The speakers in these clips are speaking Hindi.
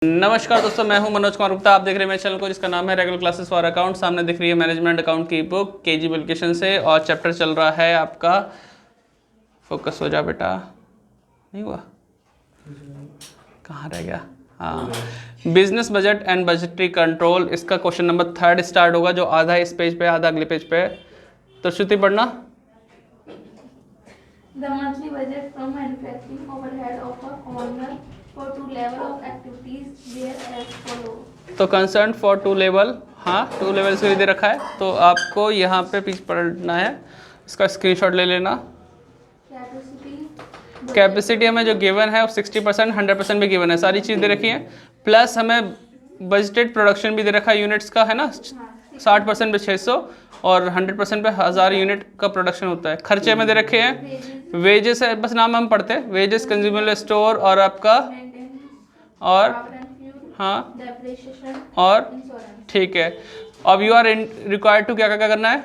नमस्कार दोस्तों, मैं हूं मनोज कुमार गुप्ता। आप देख रहे हैं मेरे चैनल को जिसका नाम है रेगुलर क्लासेस फॉर अकाउंट। सामने दिख रही है मैनेजमेंट अकाउंट की बुक केजी पब्लिकेशन से, और चैप्टर चल रहा है आपका, फोकस हो जा बेटा, नहीं हुआ, कहाँ रह गया, हाँ, business budget and budgetary control. इसका क्वेश्चन नंबर 3 स्टार्ट होगा, जो आधा इस पेज पे आधा अगले पेज पे। तो श्रुति पढ़ना। The monthly budget from manufacturing overhead of a owner for two level of activities were as follow. तो कंसर्न फॉर टू लेवल, हाँ 2 लेवल से दे रखा है, तो आपको यहाँ पे पीछे पढ़ना है, इसका स्क्रीनशॉट ले लेना। कैपेसिटी हमें जो गिवन है वो 60%, 100% भी गिवन है, सारी चीज़ दे रखी है। प्लस हमें बजटेड प्रोडक्शन भी दे रखा है यूनिट्स का, है ना, 60% पे 600 और 100% पे 1000 यूनिट का प्रोडक्शन होता है। खर्चे में दे रखे हैं, वेजेस है, बस नाम हम पढ़ते हैं, वेजेस, कंज्यूमेबल स्टोर और आपका, और हाँ, और ठीक है। अब यू आर रिक्वायर्ड टू क्या क्या करना है,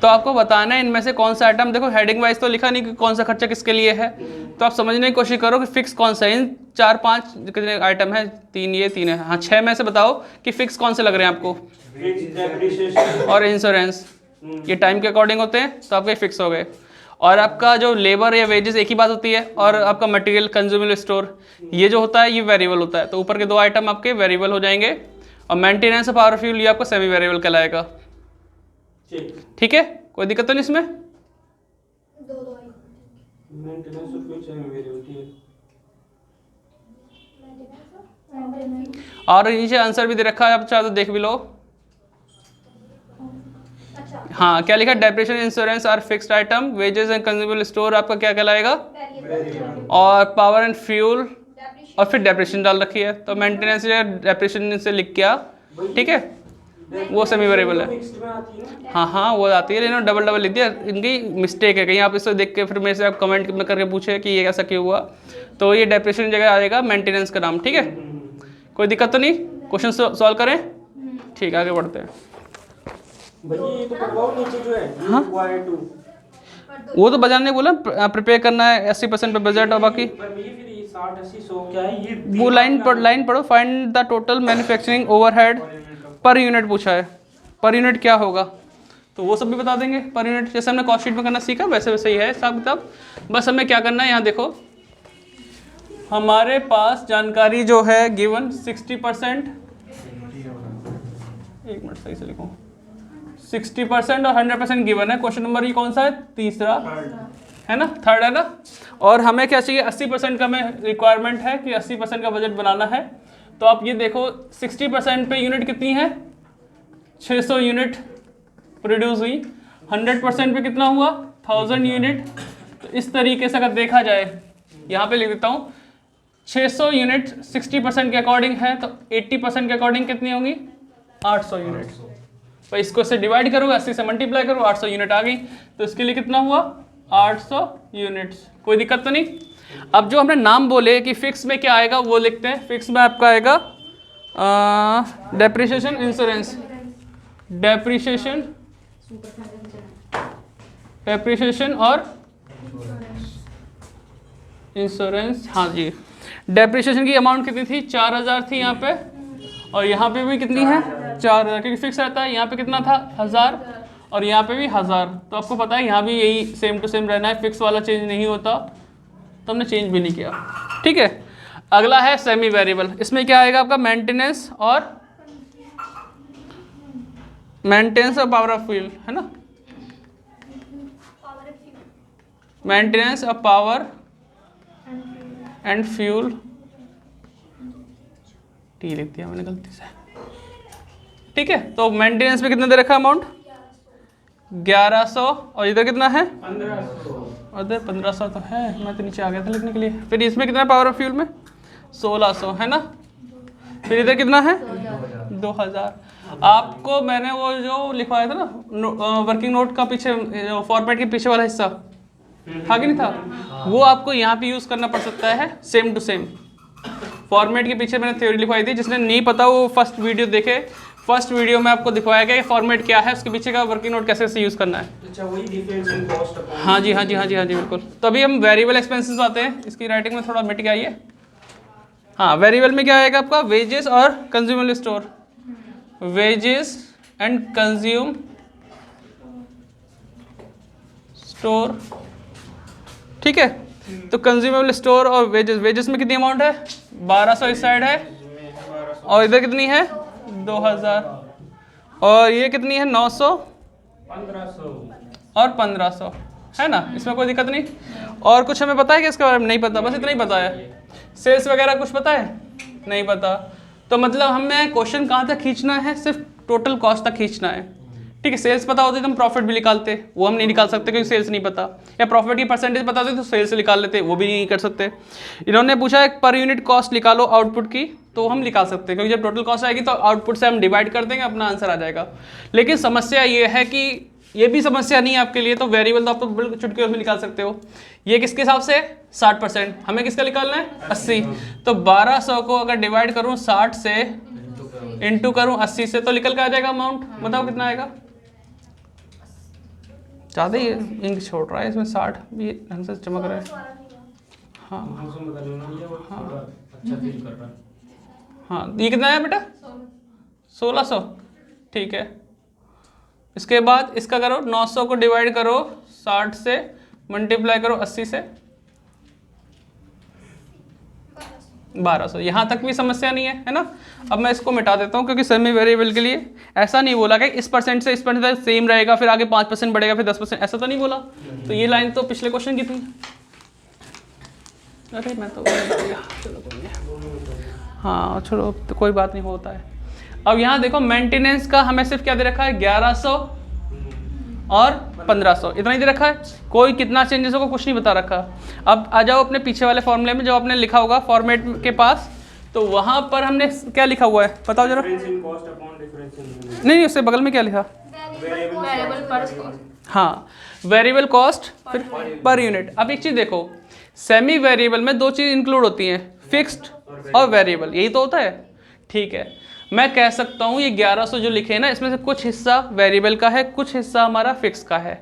तो आपको बताना है इनमें से कौन सा आइटम। देखो हेडिंग वाइज तो लिखा नहीं कि कौन सा खर्चा किसके लिए है, तो आप समझने की कोशिश करो कि फिक्स कौन सा है। इन 4-5 कितने आइटम है, 3 ये 3 है, हाँ 6 में से बताओ कि फिक्स कौन से लग रहे हैं आपको। और इंश्योरेंस, ये टाइम के अकॉर्डिंग होते हैं, तो आपके फिक्स हो गए। और आपका जो लेबर या वेजेस एक ही बात होती है, और आपका मटेरियल कंज्यूमेबल स्टोर ये जो होता है ये वेरिएबल होता है, तो ऊपर के 2 आइटम आपके वेरिएबल हो जाएंगे। और मेंटेनेंस ऑफ पावर फ्यूल ये आपको सेमी वेरिएबल कहलाएगा। ठीक है, कोई दिक्कत तो नहीं इसमें। और नीचे आंसर भी दे रखा है, आप चाहे तो देख भी लो। हाँ, क्या लिखा है, depreciation insurance are fixed item, wages and consumable store आपका क्या कहलाएगा, और पावर एंड फ्यूल, और फिर डेप्रिसिएशन डाल रखी है, तो मेंटेनेंस या डेप्रिसिएशन से लिख किया, ठीक है, वो सेमी वेरिएबल है। हाँ हाँ वो आती है, लेकिन डबल लिख दिया, इनकी मिस्टेक है, कहीं आप इसको देख के फिर मेरे से आप कमेंट में करके पूछे कि ये कैसा क्यों हुआ, तो ये डेप्रिसिएशन जगह आएगा मेंटेनेंस का नाम। ठीक है, कोई दिक्कत तो नहीं, क्वेश्चन सॉल्व करें। ठीक है, आगे बढ़ते हैं। हाँ वो तो बाजार ने बोला प्रिपेयर करना है 80% पे बजट, और बाकी वो लाइन पढ़ो। Find the total manufacturing overhead per unit पूछा है, पर यूनिट क्या होगा, तो वो सब भी बता देंगे। पर यूनिट जैसे हमने कॉस्ट शीट में करना सीखा वैसे वैसे ही है हिसाब किताब। बस हमें क्या करना है, यहाँ देखो हमारे पास जानकारी जो है गिवन 60%, एक मिनट सही से लिखो, 60% और 100% गिवन है। क्वेश्चन नंबर ये कौन सा है, तीसरा है ना, थर्ड है ना। और हमें क्या चाहिए, 80% का हमें रिक्वायरमेंट है कि 80% का बजट बनाना है। तो आप ये देखो 60% पे यूनिट कितनी है, 600 यूनिट प्रोड्यूस हुई, 100% पे कितना हुआ, 1000 यूनिट। तो इस तरीके से अगर देखा जाए, यहाँ पे लिख देता हूँ, 600 यूनिट 60% के अकॉर्डिंग है, तो 80% के अकॉर्डिंग कितनी होंगी, 800 यूनिट। तो इसको से डिवाइड करो, 80 से मल्टीप्लाई करो, 800 यूनिट आ गई। तो इसके लिए कितना हुआ, 800 यूनिट्स। कोई दिक्कत तो नहीं। अब जो हमने नाम बोले कि फिक्स में क्या आएगा वो लिखते हैं। फिक्स में आपका आएगा डेप्रिसिएशन इंश्योरेंस, डेप्रिसिएशन और इंश्योरेंस। हाँ जी, डेप्रिसिएशन की अमाउंट कितनी थी, 4000 थी यहाँ पे, और यहाँ पे भी कितनी है, 4000, क्योंकि फिक्स रहता है। यहाँ पे कितना था, 1000, और यहाँ पे भी 1000। तो आपको पता है यहाँ भी यही सेम टू सेम रहना है, फिक्स वाला चेंज नहीं होता, तो हमने चेंज भी नहीं किया। ठीक है, अगला है सेमी वेरिएबल। इसमें क्या आएगा आपका, मेंटेनेंस और पावर ऑफ फ्यूल, है ना, maintenance of power and fuel, T लिख दिया मैंने गलती से। ठीक है, तो मेंटेनेंस पे कितना दे रखा अमाउंट, 1100, और इधर कितना है 1500, उधर 1500 तो है, मैं तो नीचे आ गया था लिखने के लिए। फिर इसमें कितना है पावर ऑफ फ्यूल में 1600, है ना। फिर इधर कितना है 2000। आपको मैंने वो जो लिखवाया था ना, वर्किंग नोट का पीछे फॉर्मेट के पीछे वाला हिस्सा था कि नहीं था, वो आपको यहाँ पे यूज़ करना पड़ सकता है, सेम टू सेम। फॉर्मेट के पीछे मैंने थ्योरी लिखवाई थी, जिसने नहीं पता वो फर्स्ट वीडियो देखे, फर्स्ट वीडियो में आपको दिखवाया गया कि फॉर्मेट क्या है, उसके पीछे का वर्किंग नोट कैसे से यूज़ करना है। अच्छा वही डिफरेंस इन कॉस्ट अपॉन। हाँ जी हाँ जी हाँ जी हाँ जी बिल्कुल। तो अभी हम वेरिएबल एक्सपेंसेस आते हैं, इसकी राइटिंग में थोड़ा मिट गया ये। हाँ, वेरिएबल में क्या आएगा आपका, वेजेस और consumable store, wages and consume store, ठीक है। तो कंज्यूमेबल स्टोर और वेजेस, वेजेस में कितनी अमाउंट है 1200 इस साइड है, और इधर कितनी है 2000, और ये कितनी है 900 1500 और 1500, है ना, इसमें कोई दिक्कत नहीं। और कुछ हमें पता है कि इसके बारे में नहीं पता, बस इतना ही पता है। सेल्स वगैरह कुछ पता है नहीं पता। तो मतलब हमें क्वेश्चन कहाँ तक खींचना है, सिर्फ टोटल कॉस्ट तक खींचना है, ठीक है। सेल्स पता होती तो हम प्रॉफिट भी निकालते, वो हम नहीं निकाल सकते क्योंकि सेल्स नहीं पता, या प्रॉफिट की परसेंटेज पता होती तो सेल्स से निकाल लेते, वो भी नहीं कर सकते। इन्होंने पूछा है पर यूनिट कॉस्ट निकालो आउटपुट की, तो हम निकाल सकते हैं क्योंकि जब टोटल कॉस्ट आएगी तो आउटपुट से हम डिवाइड कर देंगे, अपना आंसर आ जाएगा। लेकिन समस्या ये है कि ये भी समस्या नहीं है आपके लिए, तो वेरिएबल तो आप तो बिल्कुल चुटकियों में निकाल सकते हो। ये किसके हिसाब से 60%, हमें किसका निकालना है 80। तो 1200 को अगर डिवाइड करूँ 60 से इंटू करूँ 80 से, तो निकल के आ जाएगा अमाउंट। बताओ कितना आएगा, ज़्यादा ही इंक छोड़ रहा है इसमें, 60 भी ढंग से चमक रहा है। हाँ मौसम बदल रहा है, वो थोड़ा अच्छा फील कर रहा है। हाँ, ये कितना है बेटा 1600, ठीक है। इसके बाद इसका करो 900 को डिवाइड करो 60 से, मल्टीप्लाई करो 80 से, 1200। यहाँ तक भी समस्या नहीं है ना। अब मैं इसको मिटा देता हूँ क्योंकि सेमी वेरिएबल के लिए ऐसा नहीं बोला कि इस परसेंट से इस परसेंट सेम रहेगा, फिर आगे 5% बढ़ेगा, फिर 10%, ऐसा तो नहीं बोला। तो ये लाइन तो पिछले क्वेश्चन की थी। अरे मैं तो चलो कोई नहीं, हाँ छोड़ो, तो कोई बात नहीं, होता है। अब यहाँ देखो मेंटेनेंस का हमें सिर्फ क्या दे रखा है 1100 और 1500, इतना ही दे रखा है, कोई कितना चेंजेस होगा कुछ नहीं बता रखा। अब आ जाओ अपने पीछे वाले फॉर्मूले में, जो आपने लिखा होगा फॉर्मेट के पास, तो वहाँ पर हमने क्या लिखा हुआ है बताओ जरा। Difference in cost upon difference in नहीं, उससे बगल में क्या लिखा, वेरिएबल पर कॉस्ट। हाँ, वेरिएबल कॉस्ट फिर पर यूनिट। अब एक चीज़ देखो, सेमी वेरिएबल में दो चीज़ इंक्लूड होती हैं, फिक्स्ड और वेरिएबल, यही तो होता है, ठीक है। मैं कह सकता हूँ ये 1100 जो लिखे हैं ना, इसमें से कुछ हिस्सा वेरिएबल का है, कुछ हिस्सा हमारा फिक्स का है।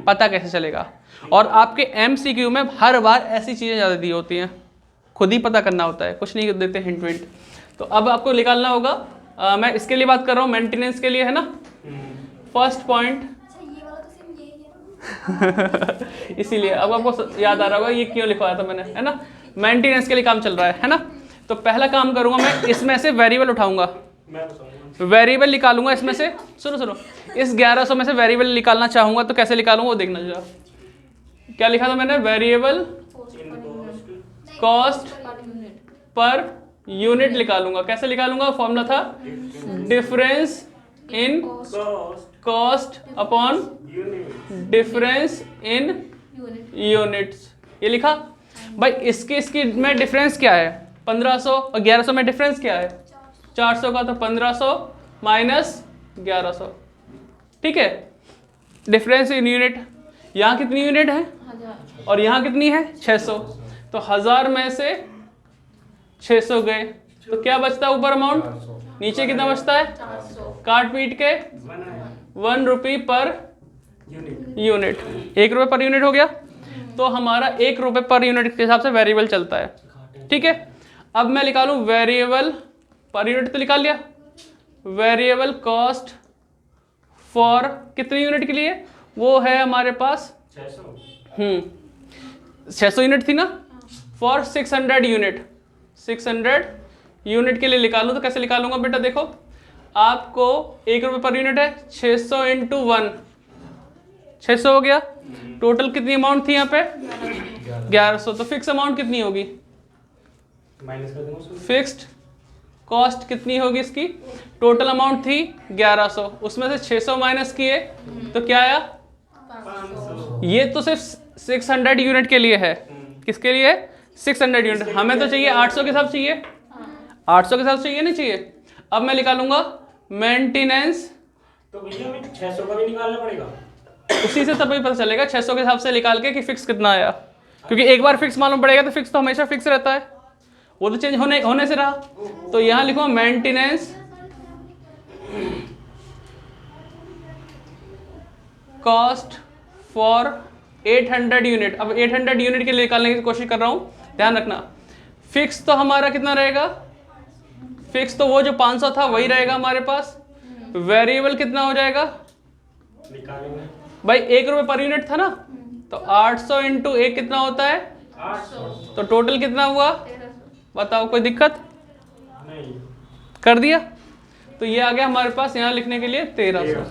पता कैसे चलेगा? और आपके MCQ में हर बार ऐसी चीज़ें ज़्यादा दी होती हैं, खुद ही पता करना होता है, कुछ नहीं देते हिंट विंट। तो अब आपको निकालना होगा। मैं इसके लिए बात कर रहा हूँ, मेंटेनेंस के लिए, है ना। फर्स्ट पॉइंट इसीलिए अब आपको याद आ रहा होगा ये क्यों लिखवाया था मैंने, है ना। मेंटेनेंस के लिए काम चल रहा है ना। तो पहला काम करूंगा मैं, इसमें से वेरिएबल उठाऊंगा, वेरिएबल निकालूंगा इसमें से। सुनो, इस 1100 में से वेरिएबल निकालना चाहूंगा तो कैसे निकालूंगा वो देखना जरा। क्या लिखा था मैंने, वेरिएबल कॉस्ट पर यूनिट निकालूंगा। कैसे निकालूंगा, फॉर्मूला था difference in cost upon difference in units, ये लिखा भाई। इसकी में डिफरेंस क्या है 1500 और 1100 में डिफरेंस क्या है 400 का, तो 1500 माइनस 1100, ठीक है। डिफरेंस इन यूनिट, यहाँ कितनी यूनिट है और यहाँ कितनी है 600, तो 1000 में से 600 गए, तो क्या बचता है ऊपर अमाउंट, नीचे कितना बचता है, काट पीट के 1 रुपये पर यूनिट, 1 रुपये पर यूनिट हो गया। तो हमारा 1 रुपये पर यूनिट के हिसाब से वेरिएबल चलता है, ठीक है। अब मैं निकालूं वेरिएबल पर यूनिट, तो निकाल लिया। वेरिएबल कॉस्ट फॉर कितनी यूनिट के लिए, वो है हमारे पास 600 यूनिट थी ना, फॉर 600 यूनिट, 600 यूनिट के लिए निकालूं। तो कैसे निकालूंगा बेटा, देखो आपको 1 रुपये पर यूनिट है, 600 इंटू 1, 600 हो गया। टोटल कितनी अमाउंट थी यहाँ पे 1100, तो फिक्स अमाउंट कितनी होगी, फिक्स्ड कॉस्ट कितनी होगी इसकी, टोटल अमाउंट थी 1100, उसमें से 600 माइनस किए तो क्या आया 500। ये तो सिर्फ 600 यूनिट के लिए है, किसके लिए 600 यूनिट, हमें तो चाहिए 800 के हिसाब चाहिए, 800 के हिसाब चाहिए नहीं चाहिए। अब मैं निकालूंगा मेंटेनेंस, तो भैया हमें 600 का भी निकालना पड़ेगा, उसी से तभी पता चलेगा 600 के हिसाब से निकाल के कि फिक्स कितना आया, क्योंकि एक बार फिक्स मालूम पड़ेगा तो फिक्स तो हमेशा फिक्स रहता है, वो तो चेंज होने से रहा। तो यहाँ लिखो मेंटेनेंस कॉस्ट फॉर 800 यूनिट। अब 800 यूनिट के लिए निकालने की कोशिश कर रहा हूँ, ध्यान रखना। फिक्स तो हमारा कितना रहेगा, फिक्स तो वो जो 500 था वही रहेगा हमारे पास। वेरिएबल कितना हो जाएगा निकालेंगे भाई, 1 रुपये पर यूनिट था ना, तो 800 इंटू 1 कितना होता है, 800। तो टोटल कितना हुआ 1300। बताओ, कोई दिक्कत? नहीं, कर दिया। तो ये आ गया हमारे पास यहाँ लिखने के लिए 1300,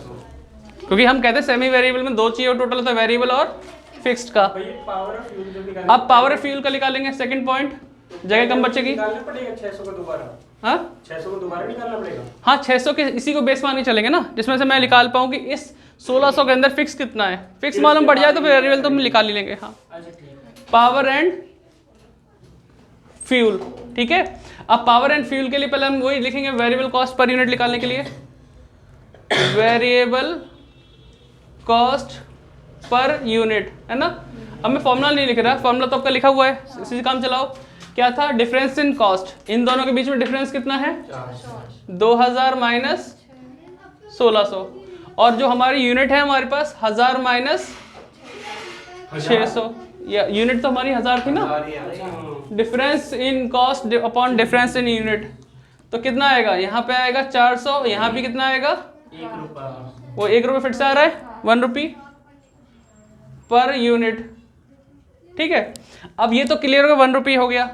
क्योंकि हम कहते हैं सेमी वेरिएबल में 2 चाहिए टोटल होता है, वेरिएबल और फिक्स्ड का। भाई पावर ऑफ फ्यूल जो निकालना अब पावर फ्यूल का निकालेंगे, सेकंड पॉइंट, जगह कम बचेगी। निकालना पड़ेगा 600 को दोबारा, हाँ 600 को दोबारा निकालना पड़ेगा। हाँ 600 के इसी को बेस मान के चलेंगे ना, जिसमें से मैं निकाल पाऊँ कि इस 1600 के अंदर फिक्स कितना है। फिक्स मालूम पड़ जाए तो फिर वेरिएबल तो हम निकाल ही लेंगे। हाँ अच्छा ठीक है। पावर एंड फ्यूल, ठीक है। अब पावर एंड फ्यूल के लिए पहले हम वही लिखेंगे, वेरिएबल कॉस्ट पर यूनिट निकालने के लिए वेरिएबल कॉस्ट पर यूनिट, है ना। अब मैं फॉर्मूला नहीं लिख रहा, फॉर्मूला तो आपका लिखा हुआ है, इसी से काम चलाओ। क्या था, डिफरेंस इन कॉस्ट, इन दोनों के बीच में डिफरेंस कितना है 2000 माइनस 1600, और जो हमारी यूनिट है हमारे पास 1000 माइनस 600, या यूनिट तो हमारी 1000 थी ना। Difference in cost upon difference in unit, तो कितना आएगा, यहाँ पे आएगा 400, यहाँ भी कितना आएगा 1 रुपया। वो 1 रुपये फिर से आ रहा है, 1 रुपी पर यूनिट, ठीक है। अब ये तो क्लियर होगा, 1 रुपी हो गया।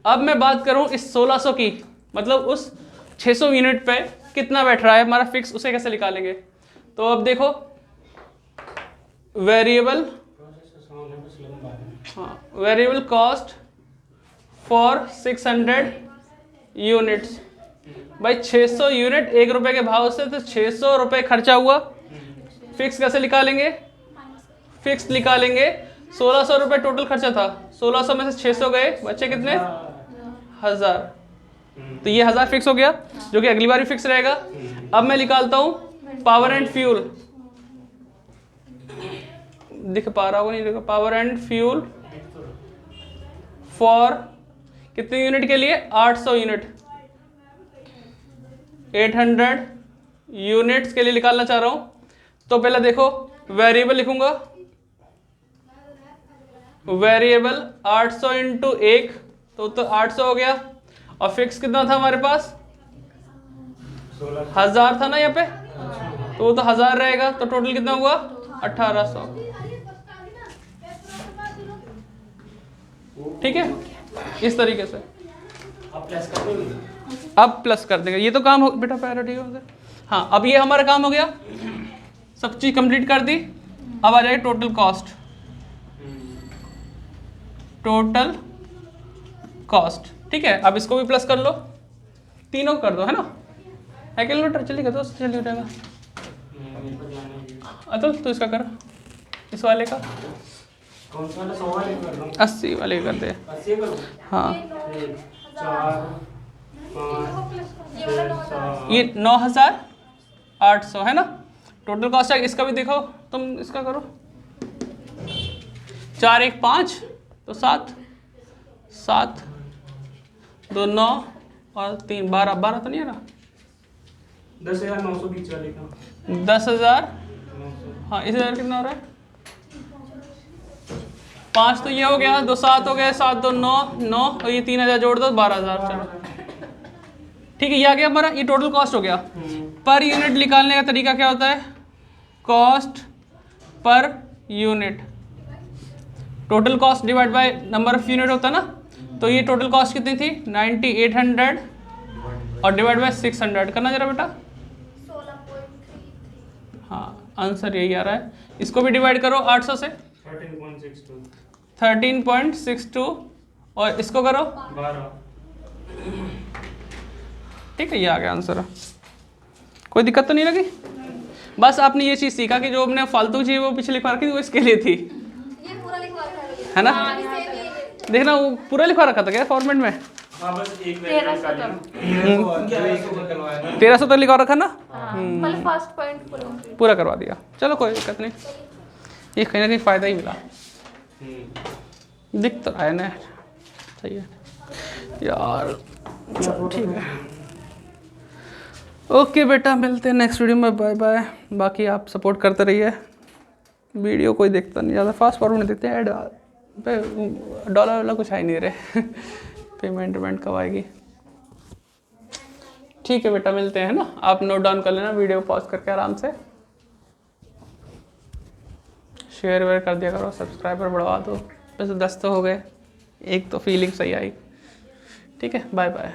अब मैं बात करूं इस 1600 की, मतलब उस 600 यूनिट पे कितना बैठ रहा है हमारा फिक्स, उसे कैसे निकालेंगे। तो अब देखो वेरिएबल, हाँ वेरिएबल कॉस्ट फॉर 600 यूनिट्स, भाई 600 यूनिट 1 रुपए के भाव से, तो 600 रुपए खर्चा हुआ। फिक्स कैसे निकालेंगे, फिक्स निकालेंगे 1600 रुपए टोटल खर्चा था, 1600 में से 600 गए, बच्चे कितने 1000, तो ये 1000 फिक्स हो गया, जो कि अगली बार भी फिक्स रहेगा। अब मैं निकालता हूँ पावर एंड फ्यूल, दिख पा रहा होगा नहीं, देखो पावर एंड फ्यूल फॉर कितने यूनिट के लिए, 800 यूनिट, 800 यूनिट्स के लिए निकालना चाह रहा हूँ। तो पहले देखो वेरिएबल लिखूंगा, वेरिएबल 800 इंटू 1, तो 800 हो गया, और फिक्स कितना था हमारे पास 1000 था ना यहाँ पे, तो वो तो 1000 रहेगा, तो टोटल कितना हुआ 1800, ठीक है। इस तरीके से अब प्लस कर देंगे, अब प्लस कर देंगे, ये तो काम हो बेटा पैरा, ठीक है। हाँ अब ये हमारा काम हो गया, सब चीज कंप्लीट कर दी। अब आ जाएगी टोटल कॉस्ट, टोटल कॉस्ट, ठीक है। अब इसको भी प्लस कर लो, तीनों कर दो, है ना, कैलकुलेटर चलिएगा तो चलिए हो जाएगा। अतुल तो इसका कर, इस वाले का कौन सा वाला 100 वाले कर रहा हूँ, 80 वाले कर दे। 80 करूँ, हाँ 4 5 6 ये 9800 है ना टोटल कॉस्ट है। इसका भी देखो तुम, इसका करो 4 1 5 तो 7 7 2 9 और 3 12 12 तो नहीं है ना, 10,920 वाले का 10,000। 900। हाँ इस हजार कितना हो रहा है, 5 तो ये हो गया, 2 7 हो गए, 7 2 9 9 और ये 3000 जोड़ दो 12,000। चलो ठीक है, ये आ गया हमारा, ये टोटल कॉस्ट हो गया। पर यूनिट निकालने का तरीका क्या होता है, cost per unit, total cost divide by number of unit होता है ना। तो ये टोटल कॉस्ट कितनी थी 9800 और डिवाइड बाय 600 करना जरा बेटा। 16.33। हाँ आंसर यही आ रहा है। इसको भी डिवाइड करो 800 से 13.62 13.62 और इसको करो 12। ठीक है, ये आ गया आंसर। कोई दिक्कत तो नहीं लगी। बस आपने ये चीज़ सीखा कि जो हमने फालतू चीज़ वो पीछे लिखवा रखी थी वो इसके लिए थी, ये पूरा लिखवा रखा है ना। देखना वो पूरा लिखवा रखा था क्या फॉर्मेट में, हाँ बस एक 1300 तक लिखवा रखा ना, मतलब फर्स्ट पॉइंट पूरा करवा दिया। चलो कोई दिक्कत नहीं, ये कहीं ना कहीं फ़ायदा ही मिला। दिख तो रहा है ना, सही है यार। चलो ठीक है, ओके बेटा, मिलते हैं नेक्स्ट वीडियो में, बाय बाय। बाकी आप सपोर्ट करते रहिए। वीडियो कोई देखता नहीं, ज़्यादा फास्ट फॉरवर्ड नहीं देखते, ऐड पे डॉलर वाला कुछ आ ही नहीं रहे। पेमेंट वेमेंट कब आएगी? ठीक है बेटा, मिलते हैं ना, आप नोट डाउन कर लेना, वीडियो पॉज करके आराम से। शेयर वेयर कर दिया करो, सब्सक्राइबर बढ़वा दो, वैसे 10 तो हो गए, एक तो फीलिंग सही आई। ठीक है, बाय बाय।